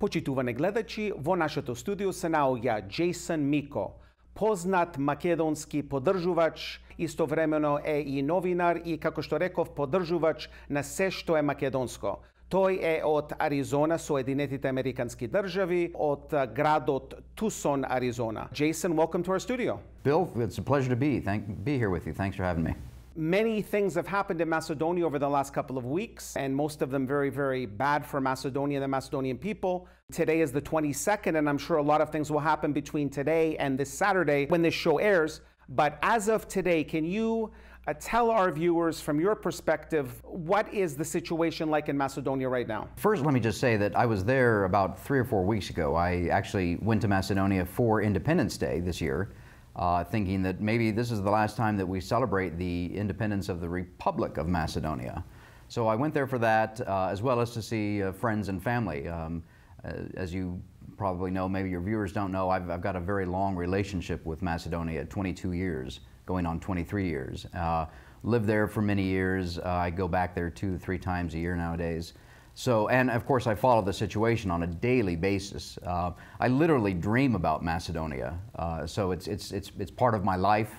Počituvani gledači, vo našето студио се наоѓа Jason Miko, познат македонски поддржувач, истовремено е и новинар и, како што реков, поддржувач на се што е македонско. Тој е од Аризона, Соединетите Американски држави, од градот Тусон, Аризона. Jason, welcome to our studio. Bill, it's a pleasure to be here with you. Thanks for having me. Many things have happened in Macedonia over the last couple of weeks, and most of them very, very bad for Macedonia and the Macedonian people. Today is the 22nd, and I'm sure a lot of things will happen between today and this Saturday when this show airs. But as of today, can you tell our viewers from your perspective, what is the situation like in Macedonia right now? First, let me just say that I was there about 3 or 4 weeks ago. I actually went to Macedonia for Independence Day this year, thinking that maybe this is the last time that we celebrate the independence of the Republic of Macedonia. So I went there for that, as well as to see friends and family. As you probably know, maybe your viewers don't know, I've got a very long relationship with Macedonia, 22 years, going on 23 years. Lived there for many years. I go back there 2 to 3 times a year nowadays. So, and of course I follow the situation on a daily basis. I literally dream about Macedonia. So it's part of my life.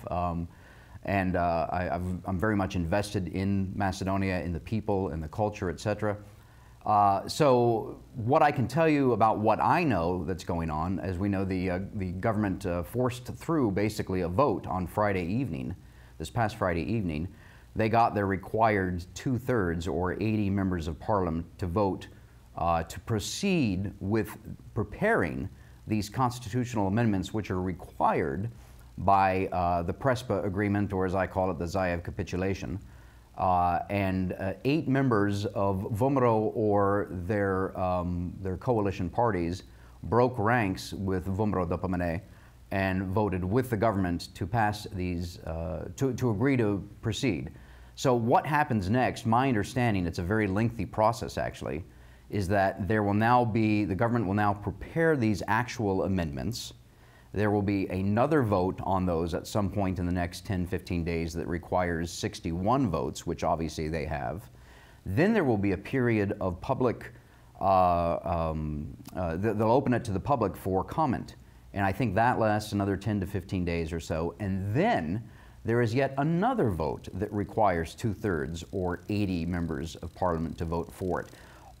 And I'm very much invested in Macedonia, in the people, in the culture, etc. So what I can tell you about what I know that's going on, as we know, the government forced through basically a vote on Friday evening, this past Friday evening. They got their required 2/3 or 80 members of parliament to vote to proceed with preparing these constitutional amendments which are required by the Prespa agreement, or as I call it, the Zaev capitulation. And 8 members of VMRO or their coalition parties broke ranks with VMRO DPMNE and voted with the government to pass these, to agree to proceed. So what happens next, my understanding, it's a very lengthy process actually, is that there will now be, the government will now prepare these actual amendments. There will be another vote on those at some point in the next 10, 15 days that requires 61 votes, which obviously they have. Then there will be a period of public, they'll open it to the public for comment. And I think that lasts another 10 to 15 days or so. And then there is yet another vote that requires 2/3 or 80 members of parliament to vote for it.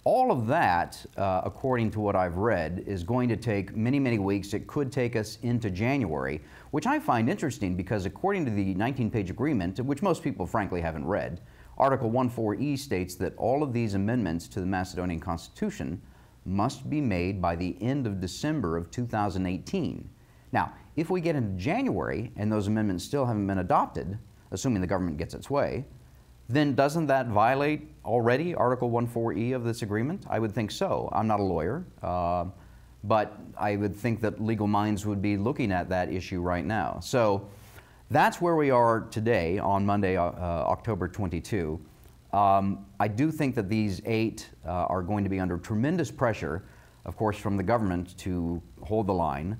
All of that, according to what I've read, is going to take many, many weeks. It could take us into January, which I find interesting because according to the 19-page agreement, which most people frankly haven't read, Article 14E states that all of these amendments to the Macedonian Constitution must be made by the end of December of 2018. Now, if we get into January and those amendments still haven't been adopted, assuming the government gets its way, then doesn't that violate already Article 14E of this agreement? I would think so. I'm not a lawyer, but I would think that legal minds would be looking at that issue right now. So that's where we are today on Monday, October 22. I do think that these 8 are going to be under tremendous pressure, of course, from the government to hold the line.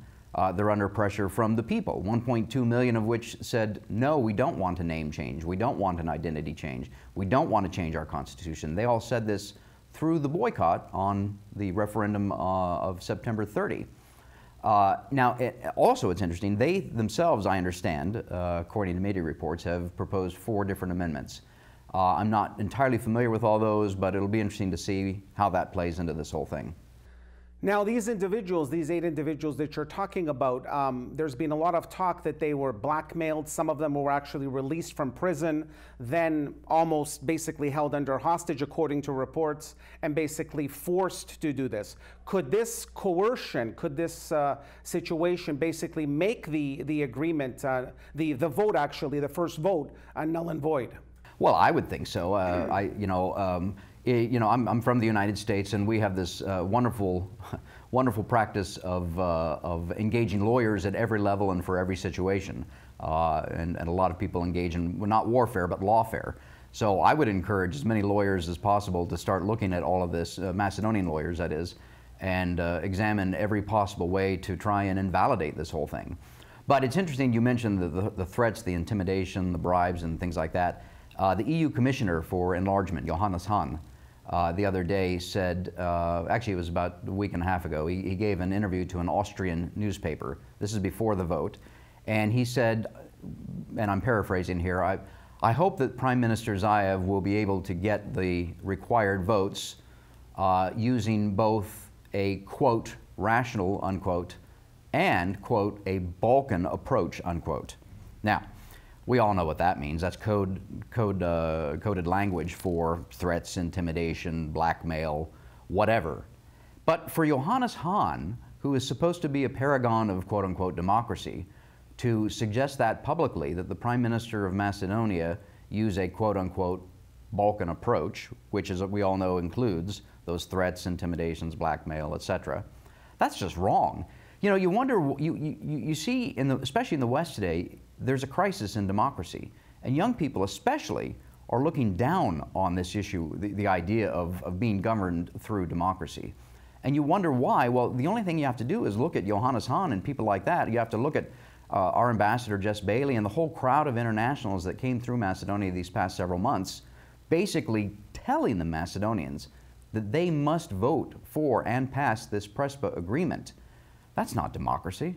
They're under pressure from the people, 1.2 million of which said, no, we don't want a name change. We don't want an identity change. We don't want to change our constitution. They all said this through the boycott on the referendum of September 30. Now, also it's interesting, they themselves, I understand, according to media reports, have proposed 4 different amendments. I'm not entirely familiar with all those, but it'll be interesting to see how that plays into this whole thing. Now, these individuals, these 8 individuals that you're talking about, there's been a lot of talk that they were blackmailed. Some of them were actually released from prison, then almost basically held under hostage, according to reports, and basically forced to do this. Could this coercion, could this situation basically make the agreement, the vote actually, the first vote, null and void? Well, I would think so. I'm from the United States, and we have this wonderful practice of engaging lawyers at every level and for every situation. And a lot of people engage in, well, not warfare, but lawfare. So I would encourage as many lawyers as possible to start looking at all of this, Macedonian lawyers that is, and examine every possible way to try and invalidate this whole thing. But it's interesting, you mentioned the threats, the intimidation, the bribes, and things like that. The EU Commissioner for Enlargement, Johannes Hahn, the other day said, actually it was about a week and a half ago, he gave an interview to an Austrian newspaper. This is before the vote. And he said, and I'm paraphrasing here, I hope that Prime Minister Zaev will be able to get the required votes using both a, quote, rational, unquote, and, quote, a Balkan approach, unquote. Now, we all know what that means. That's coded language for threats, intimidation, blackmail, whatever. But for Johannes Hahn, who is supposed to be a paragon of quote-unquote democracy, to suggest that publicly, that the Prime Minister of Macedonia use a quote-unquote Balkan approach, which, as we all know, includes those threats, intimidations, blackmail, etc., that's just wrong. You know, you wonder, you see, especially in the West today, there's a crisis in democracy. And young people especially are looking down on this issue, the idea of being governed through democracy. And you wonder why. Well, the only thing you have to do is look at Johannes Hahn and people like that. You have to look at our ambassador, Jess Bailey, and the whole crowd of internationals that came through Macedonia these past several months, basically telling the Macedonians that they must vote for and pass this Prespa agreement. That's not democracy.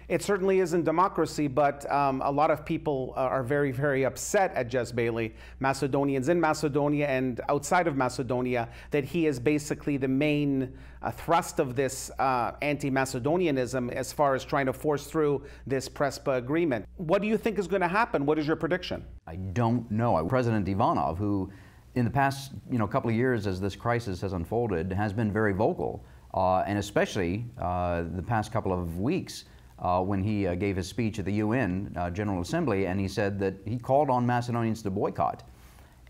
It certainly isn't democracy, but a lot of people are very, very upset at Jess Bailey, Macedonians in Macedonia and outside of Macedonia, that he is basically the main thrust of this anti-Macedonianism as far as trying to force through this Prespa agreement. What do you think is going to happen? What is your prediction? I don't know. President Ivanov, who in the past couple of years as this crisis has unfolded, has been very vocal, and especially the past couple of weeks, when he gave his speech at the UN General Assembly, and he said that he called on Macedonians to boycott,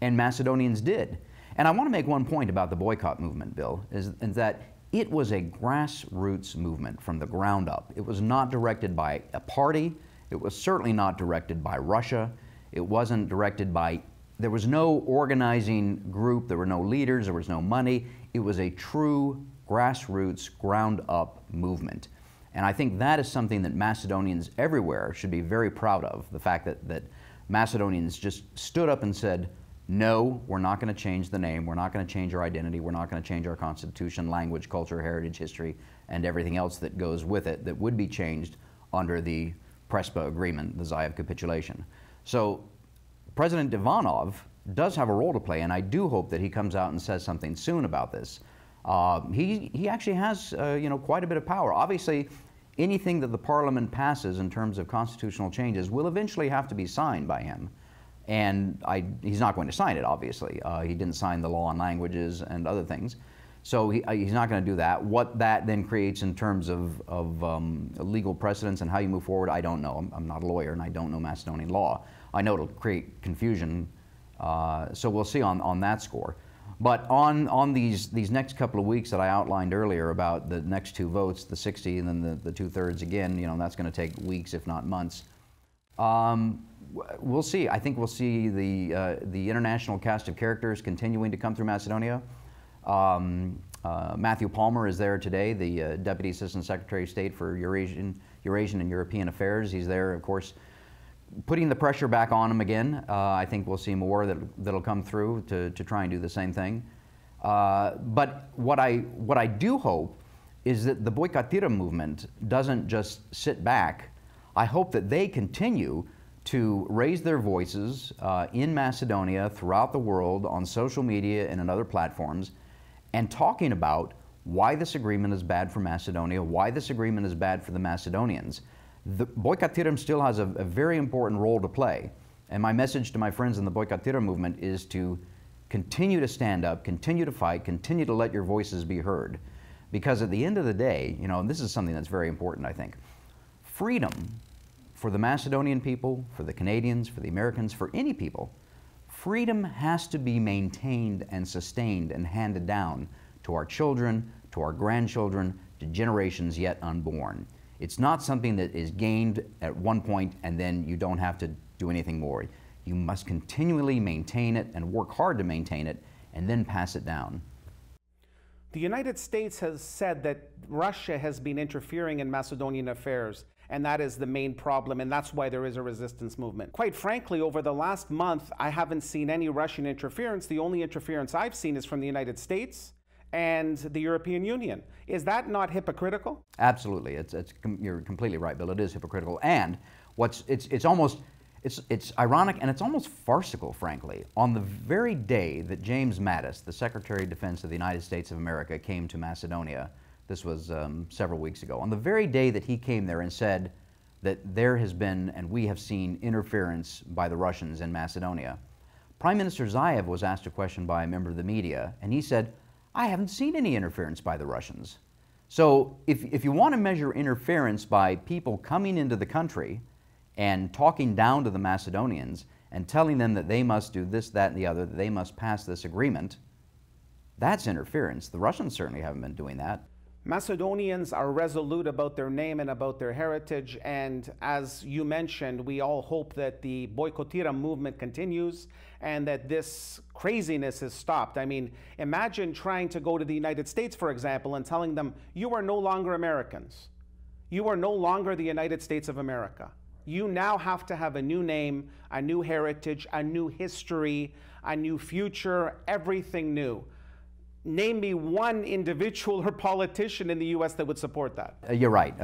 and Macedonians did. And I want to make one point about the boycott movement, Bill, is that it was a grassroots movement from the ground up. It was not directed by a party. It was certainly not directed by Russia. It wasn't directed by, there was no organizing group, there were no leaders, there was no money. It was a true grassroots, ground up movement. And I think that is something that Macedonians everywhere should be very proud of, the fact that Macedonians just stood up and said, no, we're not going to change the name, we're not going to change our identity, we're not going to change our constitution, language, culture, heritage, history, and everything else that goes with it that would be changed under the Prespa agreement, the Zaev capitulation. So President Ivanov does have a role to play, and I do hope that he comes out and says something soon about this. He actually has quite a bit of power. Obviously, anything that the parliament passes in terms of constitutional changes will eventually have to be signed by him. And he's not going to sign it, obviously. He didn't sign the law on languages and other things. So he's not going to do that. What that then creates in terms of legal precedents and how you move forward, I don't know. I'm not a lawyer and I don't know Macedonian law. I know it'll create confusion. So we'll see on that score. But on these next couple of weeks that I outlined earlier about the next two votes, the 60 and then the 2/3 again, that's going to take weeks, if not months. We'll see. I think we'll see the international cast of characters continuing to come through Macedonia. Matthew Palmer is there today, the Deputy Assistant Secretary of State for Eurasian and European Affairs. He's there, of course, putting the pressure back on him again. I think we'll see more that'll come through to try and do the same thing. But what I do hope is that the Boykatira movement doesn't just sit back. I hope that they continue to raise their voices in Macedonia, throughout the world, on social media and on other platforms, and talking about why this agreement is bad for Macedonia, why this agreement is bad for the Macedonians. The Boykatira still has a very important role to play. And my message to my friends in the Boykatira movement is to continue to stand up, continue to fight, continue to let your voices be heard. Because at the end of the day, and this is something that's very important, I think, freedom for the Macedonian people, for the Canadians, for the Americans, for any people, freedom has to be maintained and sustained and handed down to our children, to our grandchildren, to generations yet unborn. It's not something that is gained at one point and then you don't have to do anything more. You must continually maintain it and work hard to maintain it and then pass it down. The United States has said that Russia has been interfering in Macedonian affairs And that is the main problem, and that's why there is a resistance movement. Quite frankly, over the last month, I haven't seen any Russian interference. The only interference I've seen is from the United States and the European Union. Is that not hypocritical? Absolutely. You're completely right, Bill. It is hypocritical. And it's ironic and it's almost farcical, frankly. On the very day that James Mattis, the Secretary of Defense of the United States of America, came to Macedonia, this was several weeks ago, on the very day that he came there and said that there has been and we have seen interference by the Russians in Macedonia, Prime Minister Zaev was asked a question by a member of the media, and he said, I haven't seen any interference by the Russians. So if you want to measure interference by people coming into the country and talking down to the Macedonians and telling them that they must do this, that, and the other, that they must pass this agreement, that's interference. The Russians certainly haven't been doing that. Macedonians are resolute about their name and about their heritage, and as you mentioned, we all hope that the Boykotira movement continues and that this craziness is stopped. I mean, imagine trying to go to the United States, for example, and telling them, you are no longer Americans. You are no longer the United States of America. You now have to have a new name, a new heritage, a new history, a new future, everything new. Name me one individual or politician in the U.S. that would support that. You're right.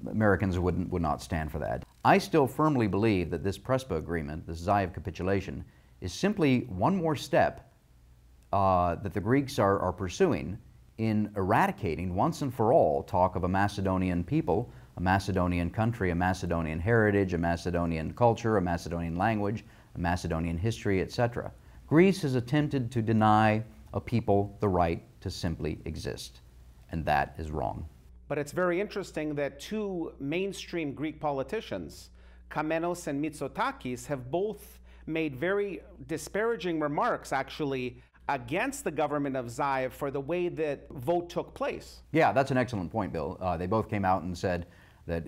Americans would not stand for that. I still firmly believe that this Prespa agreement, this Zaev capitulation, is simply one more step that the Greeks are pursuing in eradicating once and for all talk of a Macedonian people, a Macedonian country, a Macedonian heritage, a Macedonian culture, a Macedonian language, a Macedonian history, etc. Greece has attempted to deny a people the right to simply exist, and that is wrong. But it's very interesting that two mainstream Greek politicians, Kamenos and Mitsotakis, have both made very disparaging remarks, actually, against the government of Zaev for the way that vote took place. Yeah, that's an excellent point, Bill. They both came out and said that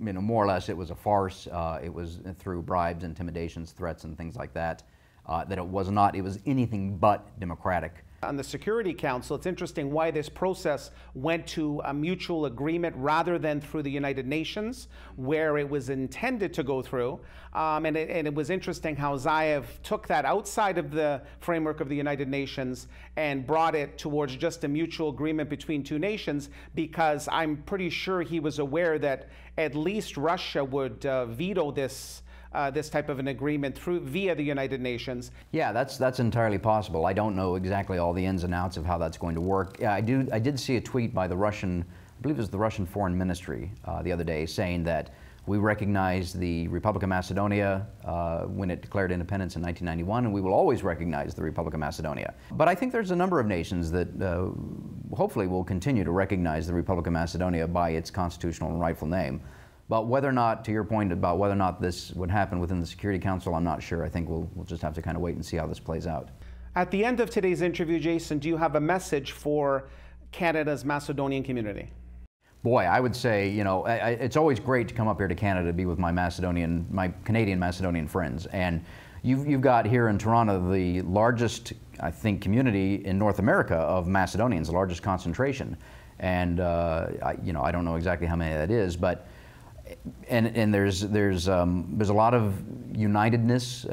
more or less it was a farce. It was through bribes, intimidations, threats, and things like that. That it was anything but democratic. On the Security Council, it's interesting why this process went to a mutual agreement rather than through the United Nations, where it was intended to go through. And it was interesting how Zaev took that outside of the framework of the United Nations and brought it towards just a mutual agreement between two nations, because I'm pretty sure he was aware that at least Russia would veto this type of an agreement via the United Nations. Yeah, that's entirely possible. I don't know exactly all the ins and outs of how that's going to work. Yeah, I did see a tweet by the Russian, I believe it was the Russian Foreign Ministry the other day, saying that we recognize the Republic of Macedonia when it declared independence in 1991, and we will always recognize the Republic of Macedonia. But I think there's a number of nations that hopefully will continue to recognize the Republic of Macedonia by its constitutional and rightful name. But whether or not, to your point about whether or not this would happen within the Security Council, I'm not sure. I think we'll just have to kind of wait and see how this plays out. At the end of today's interview, Jason, do you have a message for Canada's Macedonian community? Boy, I would say, you know, it's always great to come up here to Canada to be with my Canadian Macedonian friends. And you've got here in Toronto the largest, I think, community in North America of Macedonians, the largest concentration. And, you know, I don't know exactly how many that is, but and there's a lot of unitedness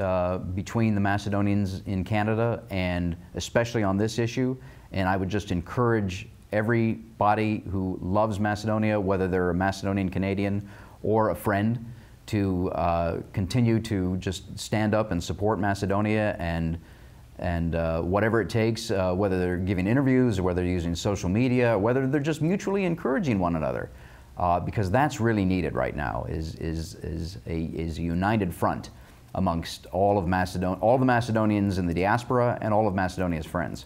between the Macedonians in Canada, and especially on this issue. And I would just encourage everybody who loves Macedonia, whether they're a Macedonian Canadian or a friend, to continue to just stand up and support Macedonia, and whatever it takes, whether they're giving interviews or whether they're using social media, or whether they're just mutually encouraging one another. Because that's really needed right now, is a united front amongst all of all the Macedonians in the diaspora and all of Macedonia's friends.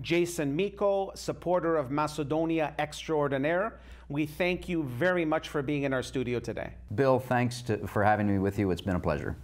Jason Miko, supporter of Macedonia Extraordinaire, we thank you very much for being in our studio today. Bill, thanks for having me with you. It's been a pleasure.